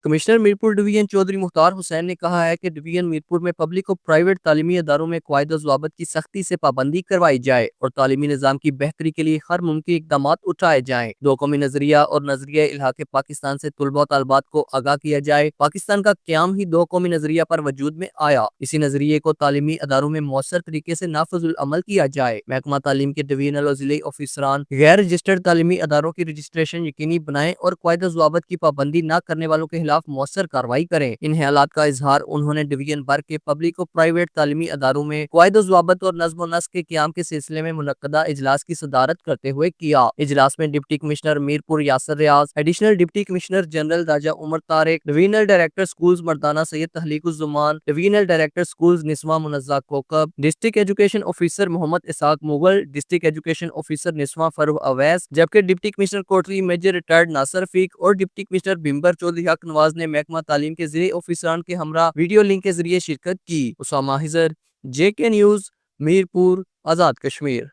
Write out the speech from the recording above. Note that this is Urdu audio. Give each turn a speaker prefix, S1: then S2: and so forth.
S1: کمشنر میرپور ڈویژن چودھری مختار حسین نے کہا ہے کہ ڈویژن میرپور میں پبلک اور پرائیویٹ تعلیمی اداروں میں قواعد و ضوابط کی سختی سے پابندی کروائی جائے اور تعلیمی نظام کی بہتری کے لیے ہر ممکن اقدامات اٹھائے جائیں۔ دو قومی نظریہ اور نظریہ الحاق پاکستان سے طلباء و طالبات کو آگاہ کیا جائے۔ پاکستان کا قیام ہی دو قومی نظریہ پر وجود میں آیا، اسی نظریے کو تعلیمی اداروں میں مؤثر طریقے سے نافذ العمل کیا جائے۔ محکمہ تعلیم کے ڈویژنل اور ضلعی آفیسران غیر رجسٹرڈ تعلیمی اداروں کی رجسٹریشن یقینی بنائیں اور قواعد و ضوابط کی پابندی نہ کرنے والوں کے خلاف مؤثر کارروائی کریں۔ ان خیالات کا اظہار انہوں نے ڈویژن بھر کے پبلک اور پرائیویٹ تعلیمی اداروں میں قواعد و ضوابط اور نظم و نسق کے قیام کے سلسلے میں منعقدہ اجلاس کی صدارت کرتے ہوئے کیا۔ اجلاس میں deputy commissioner Mirpur Yasir Riaz, additional deputy commissioner general Raja Umar Tariq, divisional director schools مردانہ Syed Tahliq Uzzaman, divisional director schools نسواں Munazza Kokab, district education officer Muhammad Ishaq Mughal, district education officer نسواں فروغ اویس، جبکہ deputy commissioner Kotli major retired Nasir Rafiq اور ڈپٹی کمشنر بھمبر چودھری حق نواز نے محکمہ تعلیم کے ضلعی آفیسران کے ہمراہ ویڈیو لنک کے ذریعے شرکت کی۔ اسامہ حضر، JK نیوز، میرپور، آزاد کشمیر۔